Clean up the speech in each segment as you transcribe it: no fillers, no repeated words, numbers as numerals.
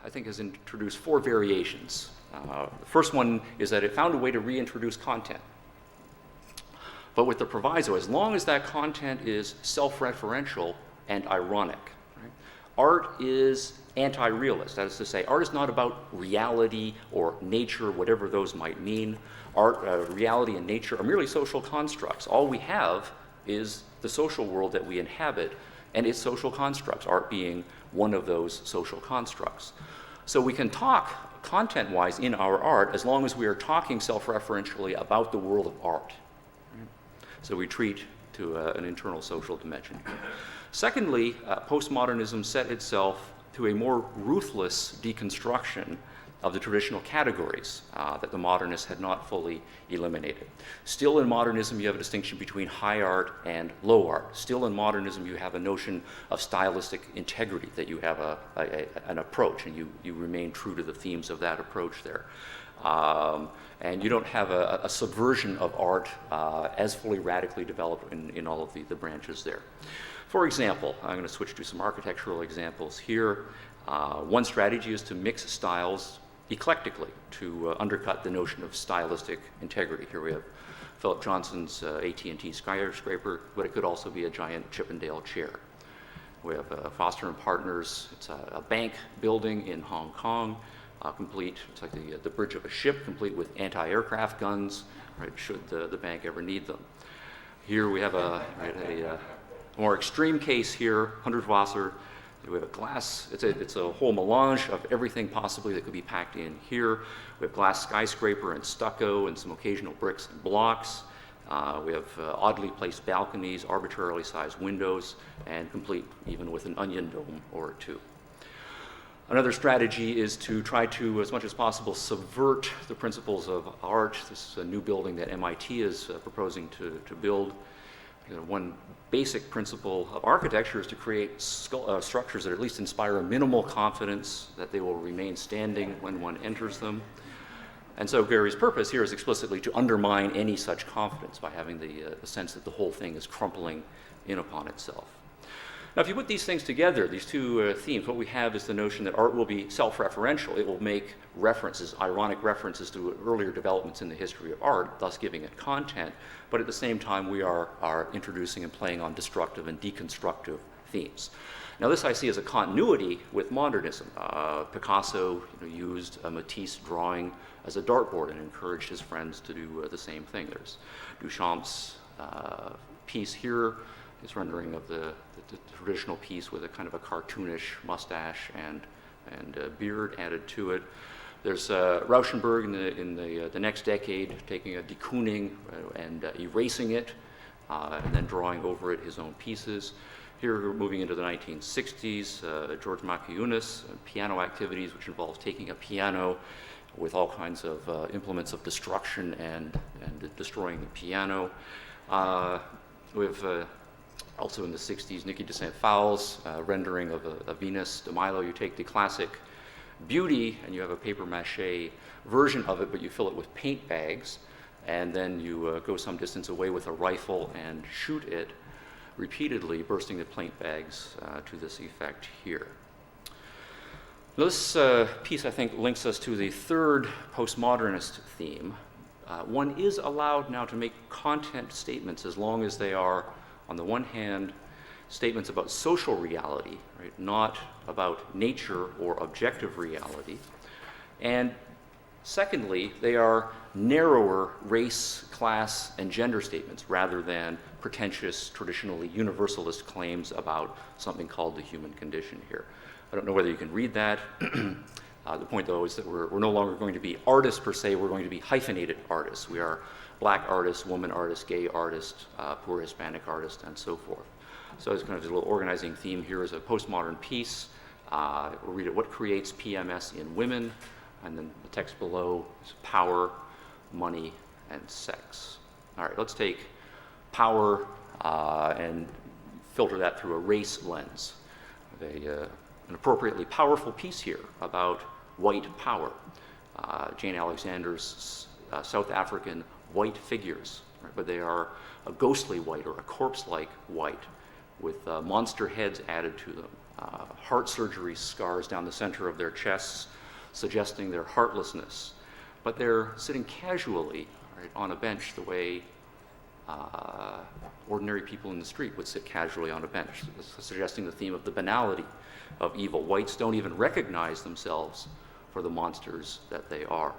I think, has introduced 4 variations. The first one is that it found a way to reintroduce content. But with the proviso, as long as that content is self-referential and ironic. Right? Art is anti-realist. That is to say, art is not about reality or nature, whatever those might mean. Art, reality and nature are merely social constructs. All we have is the social world that we inhabit and its social constructs, art being one of those social constructs. So we can talk content-wise in our art as long as we are talking self-referentially about the world of art. So we treat to an internal social dimension. Secondly, postmodernism set itself to a more ruthless deconstruction of the traditional categories that the modernists had not fully eliminated. Still in modernism, you have a distinction between high art and low art. Still in modernism, you have a notion of stylistic integrity, that you have an approach and you remain true to the themes of that approach there. And you don't have a subversion of art as fully radically developed in all of the branches there. For example, I'm going to switch to some architectural examples here. One strategy is to mix styles eclectically to undercut the notion of stylistic integrity. Here we have Philip Johnson's AT&T skyscraper, but it could also be a giant Chippendale chair. We have Foster and Partners. It's a bank building in Hong Kong, complete. It's like the bridge of a ship, complete with anti-aircraft guns, right, should the bank ever need them. Here we have a more extreme case here, Hundertwasser. We have a glass, it's a whole melange of everything possibly that could be packed in here. We have glass skyscraper and stucco and some occasional bricks and blocks. We have oddly placed balconies, arbitrarily sized windows, and complete even with an onion dome or two. Another strategy is to try to, as much as possible, subvert the principles of art. This is a new building that MIT is proposing to build. One basic principle of architecture is to create structures that at least inspire a minimal confidence that they will remain standing when one enters them. And so Gehry's purpose here is explicitly to undermine any such confidence by having the sense that the whole thing is crumpling in upon itself. Now, if you put these things together, these two themes, what we have is the notion that art will be self-referential. It will make references, ironic references to earlier developments in the history of art, thus giving it content, but at the same time we are introducing and playing on destructive and deconstructive themes. Now, this I see as a continuity with modernism. Picasso used a Matisse drawing as a dartboard and encouraged his friends to do the same thing. There's Duchamp's piece here, his rendering of the traditional piece with a kind of a cartoonish mustache and beard added to it. There's Rauschenberg in the next decade taking a de Kooning and erasing it and then drawing over it his own pieces. Here we're moving into the 1960s, George Maciunas, piano activities, which involves taking a piano with all kinds of implements of destruction and destroying the piano. We have also in the 60s, Niki de Saint-Phal's rendering of a Venus de Milo. You take the classic Beauty and you have a paper mache version of it, but you fill it with paint bags, and then you go some distance away with a rifle and shoot it repeatedly, bursting the paint bags to this effect here. This piece, I think, links us to the third postmodernist theme. One is allowed now to make content statements as long as they are, on the one hand, statements about social reality, right, not about nature or objective reality. And secondly, they are narrower race, class, and gender statements rather than pretentious, traditionally universalist claims about something called the human condition here. I don't know whether you can read that. The point, though, is that we're no longer going to be artists per se, we're going to be hyphenated artists. We are black artists, woman artists, gay artists, poor Hispanic artists, and so forth. So it's kind of a little organizing theme here is a postmodern piece. We'll read it, what creates PMS in women? And then the text below is power, money, and sex. All right, let's take power and filter that through a race lens. An appropriately powerful piece here about white power. Jane Alexander's South African white figures, right? But they are a ghostly white or a corpse-like white with monster heads added to them. heart surgery scars down the center of their chests, suggesting their heartlessness. But they're sitting casually, right, on a bench the way ordinary people in the street would sit casually on a bench, suggesting the theme of the banality of evil. Whites don't even recognize themselves for the monsters that they are.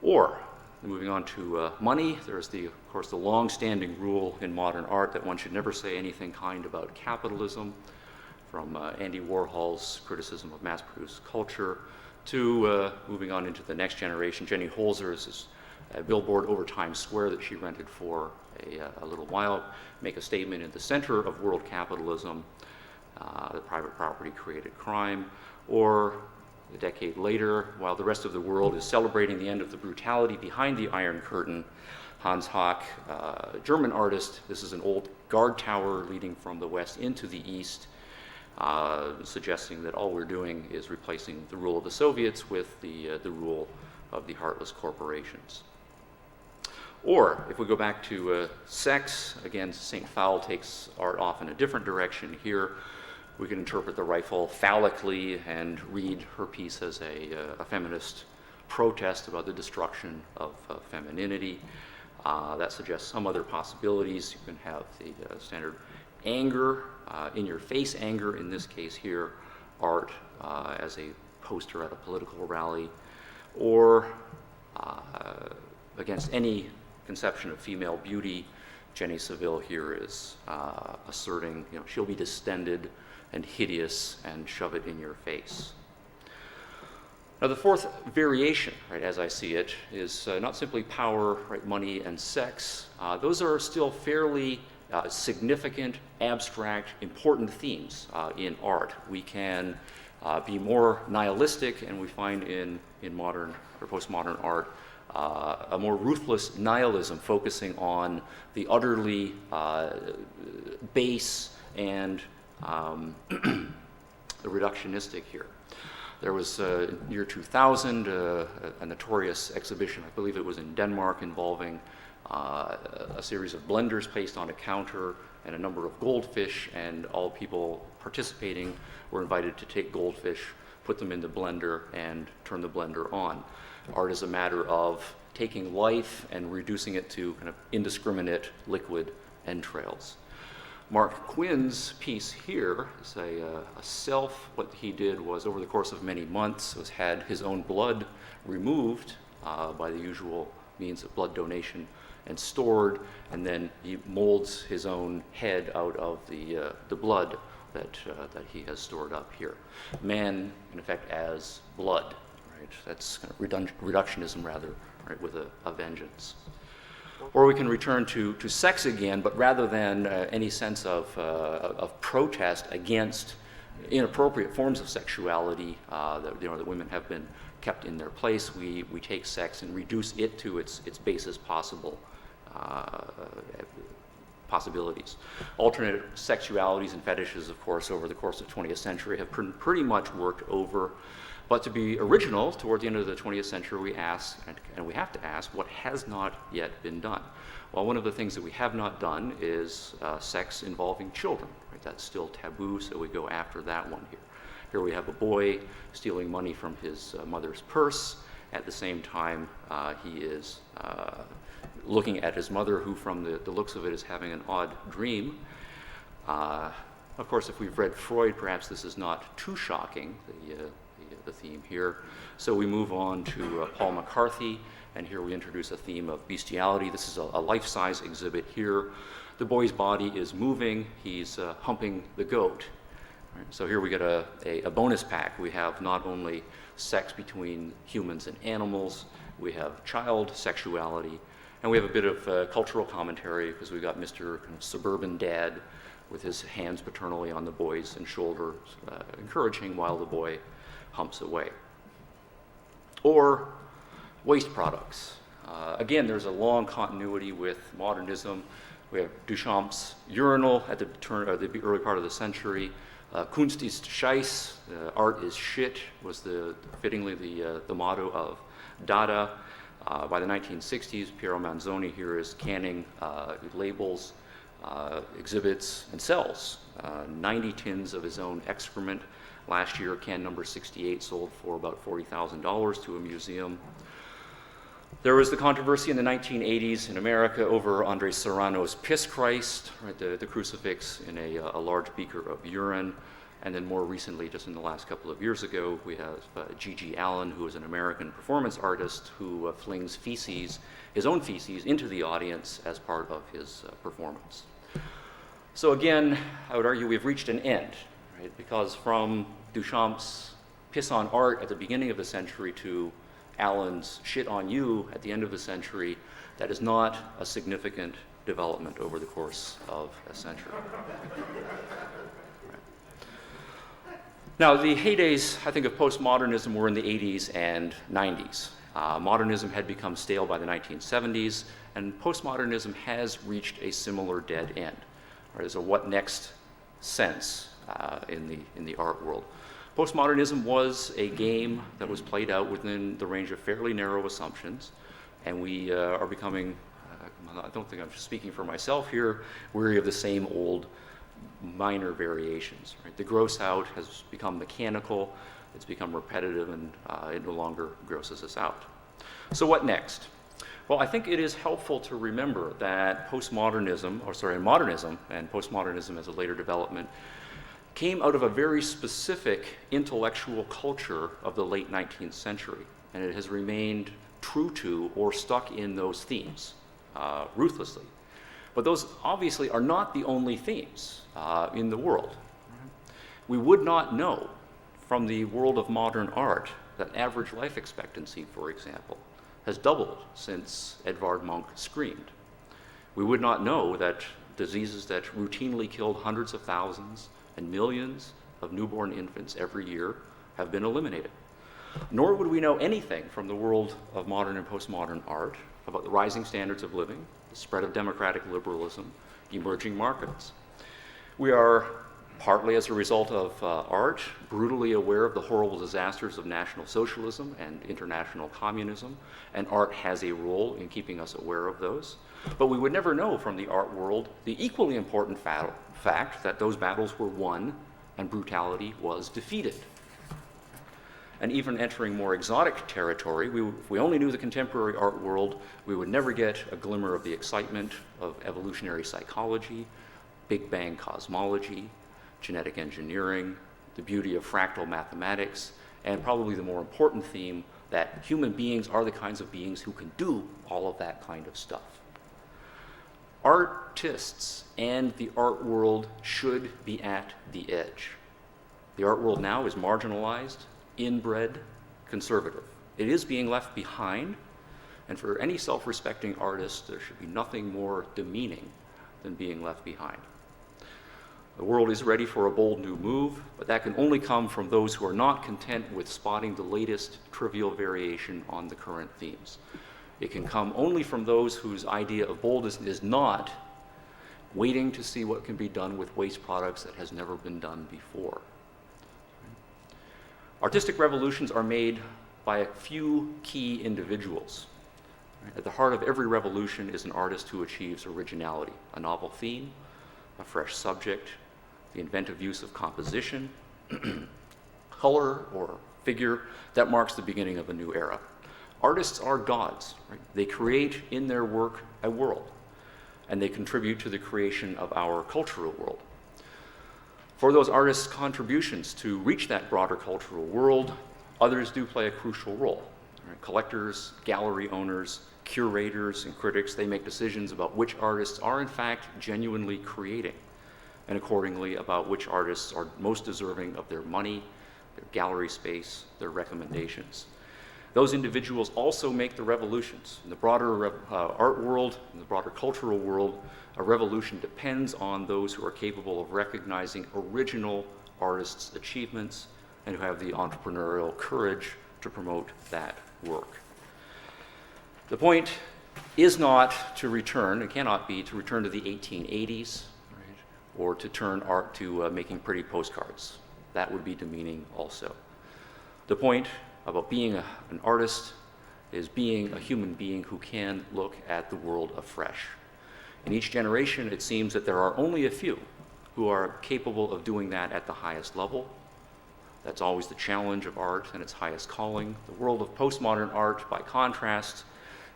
Or, moving on to money, there's of course, the long-standing rule in modern art that one should never say anything kind about capitalism, from Andy Warhol's criticism of mass-produced culture to moving on into the next generation. Jenny Holzer's billboard over Times Square that she rented for a little while make a statement: in the center of world capitalism, the private property created crime. Or a decade later, while the rest of the world is celebrating the end of the brutality behind the Iron Curtain, Hans Hack, German artist, this is an old guard tower leading from the west into the east, suggesting that all we're doing is replacing the rule of the Soviets with the rule of the heartless corporations. Or, if we go back to sex, again, St. Fowl takes art off in a different direction here. We can interpret the rifle phallically and read her piece as a feminist protest about the destruction of femininity. That suggests some other possibilities. You can have the standard anger, in-your-face anger, in this case here, art as a poster at a political rally, or against any conception of female beauty. Jenny Saville here is asserting, she'll be distended and hideous and shove it in your face. Now, the fourth variation, right, as I see it, is not simply power, right, money, and sex. Those are still fairly significant, abstract, important themes in art. We can be more nihilistic, and we find in modern or postmodern art a more ruthless nihilism focusing on the utterly base and the reductionistic here. There was, in year 2000, a notorious exhibition, I believe it was in Denmark, involving a series of blenders placed on a counter and a number of goldfish, and all people participating were invited to take goldfish, put them in the blender, and turn the blender on. Art is a matter of taking life and reducing it to kind of indiscriminate liquid entrails. Marc Quinn's piece here is what he did was, over the course of many months, had his own blood removed by the usual means of blood donation and stored, and then he molds his own head out of the blood that he has stored up here. Man, in effect, as blood, right? That's kind of reductionism, rather, right, with a vengeance. Or we can return to sex again, but rather than any sense of protest against inappropriate forms of sexuality that women have been kept in their place, we take sex and reduce it to its basest possibilities. Alternate sexualities and fetishes, of course, over the course of the 20th century have pretty much worked over. But to be original, toward the end of the 20th century, we ask, and we have to ask, what has not yet been done? Well, one of the things that we have not done is sex involving children. Right? That's still taboo, so we go after that one here. Here we have a boy stealing money from his mother's purse. At the same time, he is looking at his mother, who, from the looks of it, is having an odd dream. Of course, if we've read Freud, perhaps this is not too shocking, the theme here. So we move on to Paul McCarthy, and here we introduce a theme of bestiality. This is a life-size exhibit here. The boy's body is moving. He's humping the goat. Right? So here we get a bonus pack. We have not only sex between humans and animals, we have child sexuality, and we have a bit of cultural commentary, because we've got Mr. kind of suburban dad with his hands paternally on the boy's shoulders, encouraging while the boy humps away. Or waste products. Again, there's a long continuity with modernism. We have Duchamp's urinal at the early part of the century. Kunst ist Scheiß, art is shit, was fittingly the motto of Dada. By the 1960s, Piero Manzoni here is canning labels exhibits and sells 90 tins of his own excrement. Last year, can number 68 sold for about $40,000 to a museum. There was the controversy in the 1980s in America over Andres Serrano's Piss Christ, right, the crucifix in a large beaker of urine. And then more recently, just in the last couple of years ago, we have G.G. Allen, who is an American performance artist who flings feces, his own feces, into the audience as part of his performance. So again, I would argue we've reached an end, right? Because from Duchamp's piss on art at the beginning of the century to Allen's shit on you at the end of the century, that is not a significant development over the course of a century. Now, the heydays, I think, of postmodernism were in the 80s and 90s. Modernism had become stale by the 1970s, and postmodernism has reached a similar dead end. There's a what next sense in the art world. Postmodernism was a game that was played out within the range of fairly narrow assumptions, and we are becoming, I don't think I'm speaking for myself here, weary of the same old minor variations. Right? The gross out has become mechanical, it's become repetitive, and it no longer grosses us out. So what next? Well, I think it is helpful to remember that modernism and postmodernism as a later development came out of a very specific intellectual culture of the late 19th century, and it has remained true to or stuck in those themes ruthlessly. But those obviously are not the only themes in the world. We would not know from the world of modern art that average life expectancy, for example, has doubled since Edvard Munch screamed. We would not know that diseases that routinely killed hundreds of thousands and millions of newborn infants every year have been eliminated. Nor would we know anything from the world of modern and postmodern art about the rising standards of living, the spread of democratic liberalism, emerging markets. We are, partly as a result of art, brutally aware of the horrible disasters of National Socialism and international communism, and art has a role in keeping us aware of those. But we would never know from the art world the equally important fact that those battles were won and brutality was defeated. And even entering more exotic territory, if we only knew the contemporary art world, we would never get a glimmer of the excitement of evolutionary psychology, Big Bang cosmology, genetic engineering, the beauty of fractal mathematics, and probably the more important theme that human beings are the kinds of beings who can do all of that kind of stuff. Artists and the art world should be at the edge. The art world now is marginalized, inbred, conservative. It is being left behind, and for any self-respecting artist, there should be nothing more demeaning than being left behind. The world is ready for a bold new move, but that can only come from those who are not content with spotting the latest trivial variation on the current themes. It can come only from those whose idea of boldness is not waiting to see what can be done with waste products that has never been done before. Artistic revolutions are made by a few key individuals. At the heart of every revolution is an artist who achieves originality, a novel theme, a fresh subject, the inventive use of composition, color, or figure that marks the beginning of a new era. Artists are gods, right? They create in their work a world, and they contribute to the creation of our cultural world. For those artists' contributions to reach that broader cultural world, others do play a crucial role. Right? Collectors, gallery owners, curators, and critics, they make decisions about which artists are in fact genuinely creating, and accordingly about which artists are most deserving of their money, their gallery space, their recommendations. Those individuals also make the revolutions. In the broader art world, in the broader cultural world, a revolution depends on those who are capable of recognizing original artists' achievements and who have the entrepreneurial courage to promote that work. The point is not to return, it cannot be to return to the 1880s, right, or to turn art to making pretty postcards. That would be demeaning also. The point about being an artist is being a human being who can look at the world afresh. In each generation, it seems that there are only a few who are capable of doing that at the highest level. That's always the challenge of art and its highest calling. The world of postmodern art, by contrast,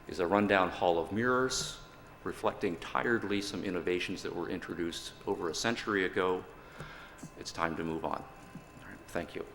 is a rundown hall of mirrors, reflecting tiredly some innovations that were introduced over a century ago. It's time to move on. All right, thank you.